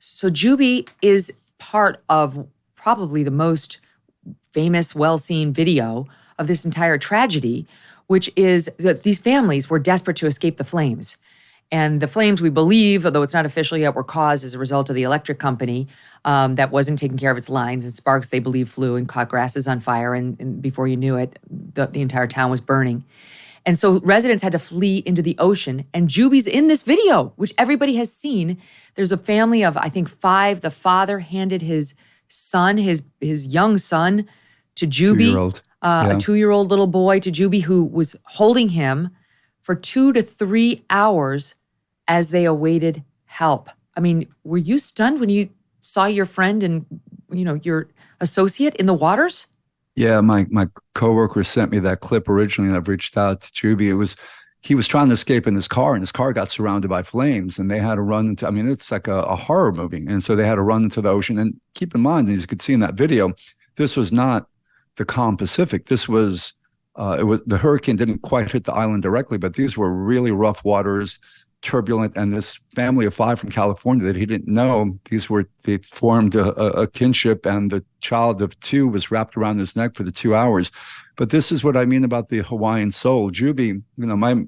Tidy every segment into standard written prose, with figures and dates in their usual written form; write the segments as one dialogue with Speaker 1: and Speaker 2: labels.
Speaker 1: So Juby is part of probably the most famous, well-seen video of this entire tragedy, which is that these families were desperate to escape the flames. And the flames, we believe, although it's not official yet, were caused as a result of the electric company that wasn't taking care of its lines. And sparks, they believe, flew and caught grasses on fire. And before you knew it, the entire town was burning. And so residents had to flee into the ocean. And Juby's in this video, which everybody has seen. There's a family of, I think, 5. The father handed his son, his young son, to Juby, a 2-year-old little boy to Juby, who was holding him for 2 to 3 hours as they awaited help. I mean, were you stunned when you saw your friend and, your associate in the waters?
Speaker 2: Yeah, my coworker sent me that clip originally, and I've reached out to Juby. He was trying to escape in his car, and his car got surrounded by flames, and they had to run into, it's like a horror movie. And so they had to run into the ocean. And keep in mind, as you could see in that video, this was not the calm Pacific. This was, the hurricane didn't quite hit the island directly, but these were really rough waters, turbulent. And this family of 5 from California that he didn't know, they formed a kinship, and the child of 2 was wrapped around his neck for the 2 hours. But this is what I mean about the Hawaiian soul. Juby, my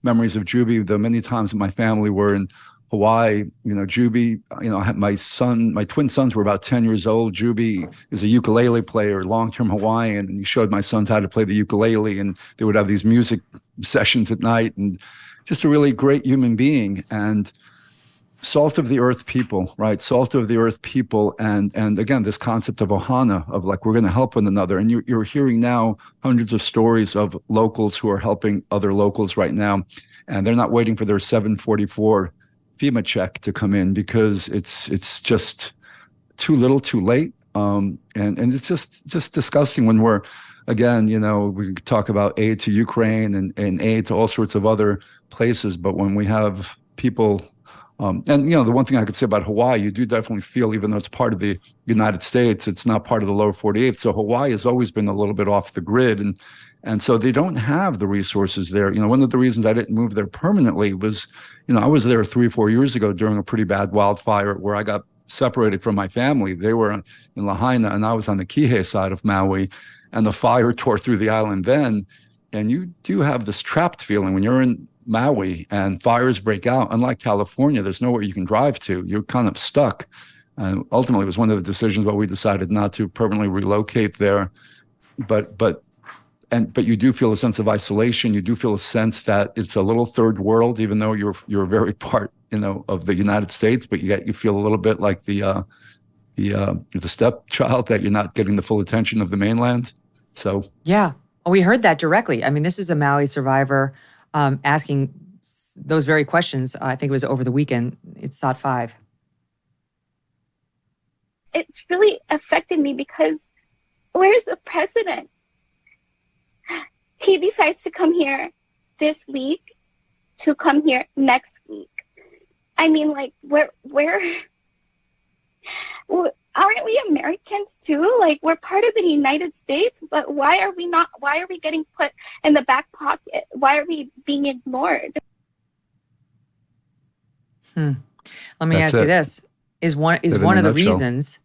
Speaker 2: memories of Juby, the many times that my family were in Hawaii, Juby, I had my twin sons were about 10 years old. Juby is a ukulele player, long-term Hawaiian, and he showed my sons how to play the ukulele, and they would have these music sessions at night, and just a really great human being. And salt of the earth people, right? Salt of the earth people. And again, this concept of ohana, of like, we're going to help one another. And you're hearing now hundreds of stories of locals who are helping other locals right now. And they're not waiting for their 744 FEMA check to come in, because it's just too little too late. And it's just disgusting when we're, again, we could talk about aid to Ukraine and aid to all sorts of other places. But when we have people, the one thing I could say about Hawaii, you do definitely feel, even though it's part of the United States, it's not part of the lower 48. So Hawaii has always been a little bit off the grid. And so they don't have the resources there. One of the reasons I didn't move there permanently was, I was there 3-4 years ago during a pretty bad wildfire where I got separated from my family. They were in Lahaina, and I was on the Kihei side of Maui, and the fire tore through the island then. And you do have this trapped feeling when you're in Maui and fires break out. Unlike California, there's nowhere you can drive to. You're kind of stuck. And ultimately, it was one of the decisions why we decided not to permanently relocate there. But you do feel a sense of isolation. You do feel a sense that it's a little third world, even though you're a very part, of the United States. But you feel a little bit like the stepchild, that you're not getting the full attention of the mainland. So
Speaker 1: yeah, we heard that directly. This is a Maui survivor asking those very questions. I think it was over the weekend. It's SOT5.
Speaker 3: It's really affected me because where's the president? He decides to come here this week, to come here next week. Where aren't we Americans too? Like, we're part of the United States, but why are we getting put in the back pocket? Why are we being ignored?
Speaker 1: Let me ask you this. Is one of the reasons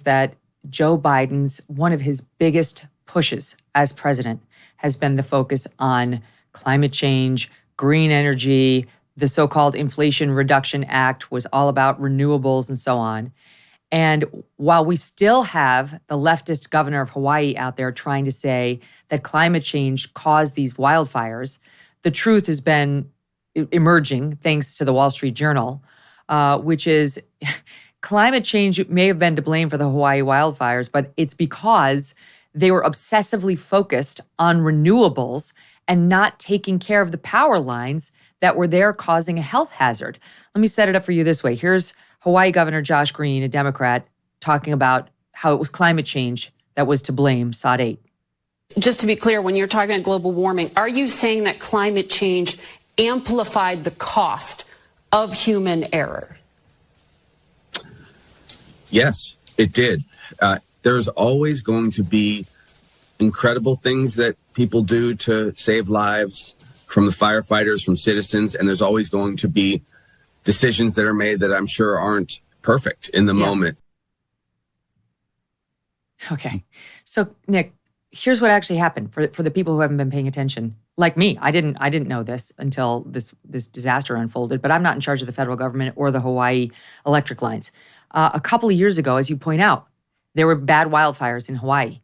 Speaker 1: that Joe Biden's, one of his biggest pushes as president has been the focus on climate change, green energy. The so-called Inflation Reduction Act was all about renewables and so on. And while we still have the leftist governor of Hawaii out there trying to say that climate change caused these wildfires, the truth has been emerging thanks to the Wall Street Journal, which is climate change may have been to blame for the Hawaii wildfires, but it's because they were obsessively focused on renewables and not taking care of the power lines that were there causing a health hazard. Let me set it up for you this way. Here's Hawaii Governor Josh Green, a Democrat, talking about how it was climate change that was to blame, SOT 8.
Speaker 4: Just to be clear, when you're talking about global warming, are you saying that climate change amplified the cost of human error?
Speaker 5: Yes, it did. There's always going to be incredible things that people do to save lives, from the firefighters, from citizens, and there's always going to be decisions that are made that I'm sure aren't perfect in the moment.
Speaker 1: Okay. So, Nick, here's what actually happened for the people who haven't been paying attention. Like me, I didn't know this until this disaster unfolded, but I'm not in charge of the federal government or the Hawaii electric lines. A couple of years ago, as you point out, there were bad wildfires in Hawaii.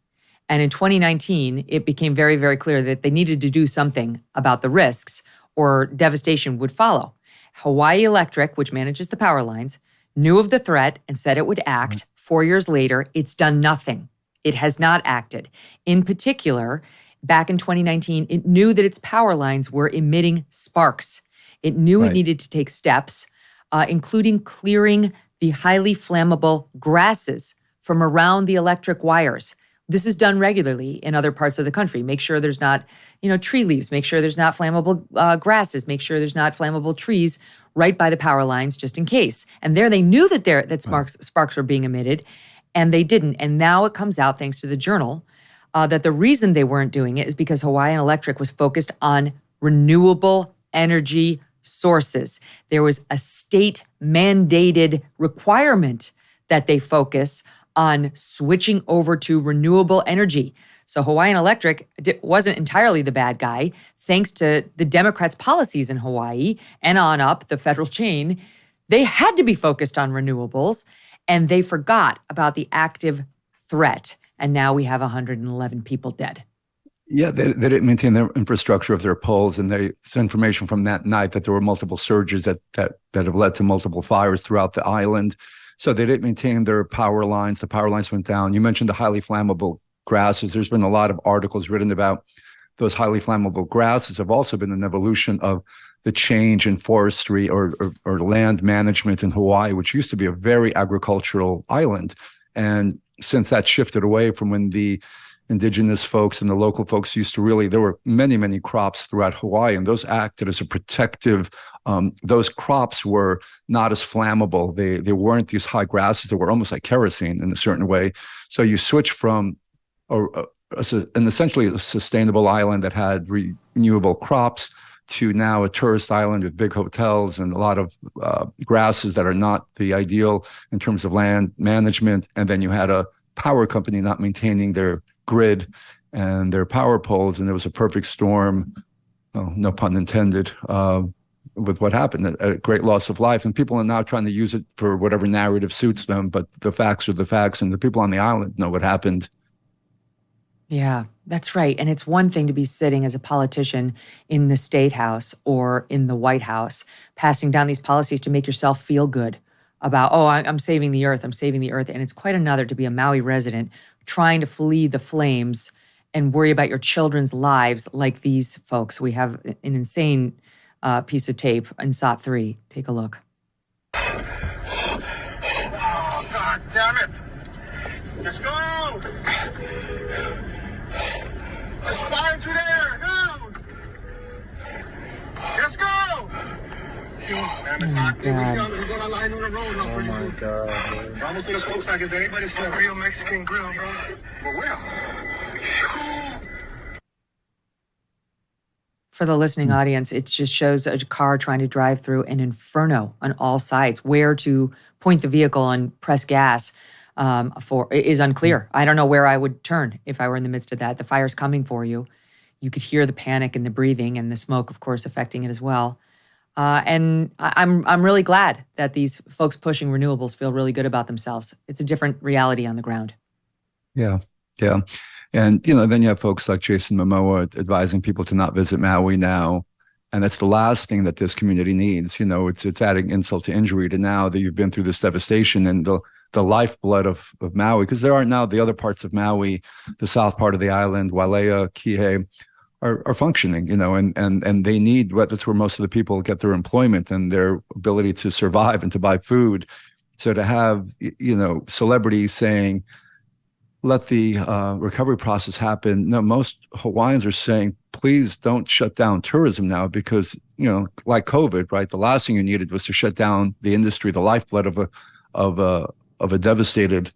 Speaker 1: And in 2019, it became very, very clear that they needed to do something about the risks or devastation would follow. Hawaii Electric, which manages the power lines, knew of the threat and said it would act. 4 years later, it's done nothing. It has not acted. In particular, back in 2019, it knew that its power lines were emitting sparks. It knew it needed to take steps, including clearing the highly flammable grasses from around the electric wires. This is done regularly in other parts of the country. Make sure there's not, tree leaves. Make sure there's not flammable grasses. Make sure there's not flammable trees right by the power lines, just in case. And there they knew that sparks were being emitted, and they didn't. And now it comes out, thanks to the Journal, that the reason they weren't doing it is because Hawaiian Electric was focused on renewable energy sources. There was a state-mandated requirement that they focus on switching over to renewable energy. So Hawaiian Electric wasn't entirely the bad guy. Thanks to the Democrats' policies in Hawaii and on up the federal chain, they had to be focused on renewables, and they forgot about the active threat. And now we have 111 people dead.
Speaker 2: Yeah, they didn't maintain their infrastructure of their poles, and there's information from that night that there were multiple surges that have led to multiple fires throughout the island. So they didn't maintain their power lines. The power lines went down. You mentioned the highly flammable grasses. There's been a lot of articles written about those highly flammable grasses have also been an evolution of the change in forestry or land management in Hawaii, which used to be a very agricultural island. And since that shifted away from when the indigenous folks and the local folks used to there were many, many crops throughout Hawaii, and those acted as a protective. Those crops were not as flammable. They weren't these high grasses. They were almost like kerosene in a certain way. So you switch from an essentially a sustainable island that had renewable crops to now a tourist island with big hotels and a lot of grasses that are not the ideal in terms of land management. And then you had a power company not maintaining their grid and their power poles, and there was a perfect storm, no pun intended, with what happened, a great loss of life. And people are now trying to use it for whatever narrative suits them, but the facts are the facts, and the people on the island know what happened.
Speaker 1: Yeah, that's right. And it's one thing to be sitting as a politician in the State House or in the White House, passing down these policies to make yourself feel good about, I'm saving the earth, I'm saving the earth. And it's quite another to be a Maui resident trying to flee the flames and worry about your children's lives like these folks. We have an insane piece of tape in SOT 3. Take a look.
Speaker 6: Oh, God damn it. Let's go. Let's fire through there. Go. Let's go. Man, it's not good. We're going to line on the road now. Oh, my God. We're almost to the smokestack. If anybody's some real Mexican grill, bro. But where?
Speaker 1: For the listening audience, it just shows a car trying to drive through an inferno on all sides. Where to point the vehicle and press gas is unclear. I don't know where I would turn if I were in the midst of that. The fire's coming for you. You could hear the panic and the breathing and the smoke, of course, affecting it as well. And I'm really glad that these folks pushing renewables feel really good about themselves. It's a different reality on the ground.
Speaker 2: Yeah. And, then you have folks like Jason Momoa advising people to not visit Maui now. And that's the last thing that this community needs. It's adding insult to injury to now that you've been through this devastation and the lifeblood of Maui, because there are now the other parts of Maui, the south part of the island, Wailea, Kihei, are functioning, and they need, that's where most of the people get their employment and their ability to survive and to buy food. So to have, celebrities saying, let the recovery process happen. No, most Hawaiians are saying, please don't shut down tourism now because, like COVID, right? The last thing you needed was to shut down the industry, the lifeblood of a devastated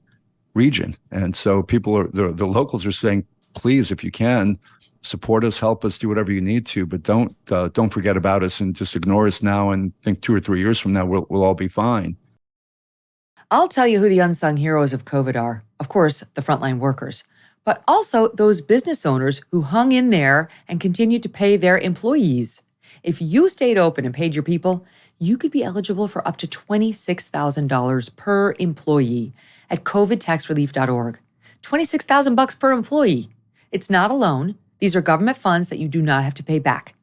Speaker 2: region. And so the locals are saying, please, if you can, support us, help us, do whatever you need to, but don't forget about us and just ignore us now and think 2 or 3 years from now we'll all be fine.
Speaker 1: I'll tell you who the unsung heroes of COVID are. Of course, the frontline workers, but also those business owners who hung in there and continued to pay their employees. If you stayed open and paid your people, you could be eligible for up to $26,000 per employee at covidtaxrelief.org. $26,000 per employee. It's not a loan. These are government funds that you do not have to pay back.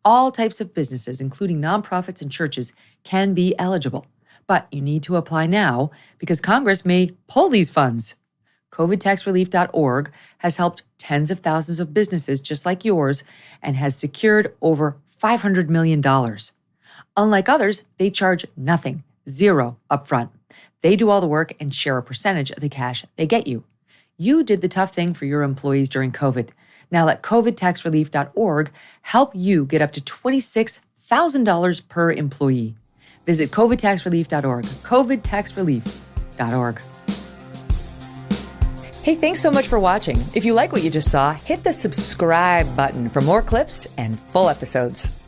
Speaker 1: All types of businesses, including nonprofits and churches, can be eligible. But you need to apply now because Congress may pull these funds. covidtaxrelief.org has helped tens of thousands of businesses just like yours and has secured over $500 million. Unlike others, they charge nothing, zero upfront. They do all the work and share a percentage of the cash they get you. You did the tough thing for your employees during COVID. Now let covidtaxrelief.org help you get up to $26,000 per employee. Visit covidtaxrelief.org, covidtaxrelief.org. Hey, thanks so much for watching. If you like what you just saw, hit the subscribe button for more clips and full episodes.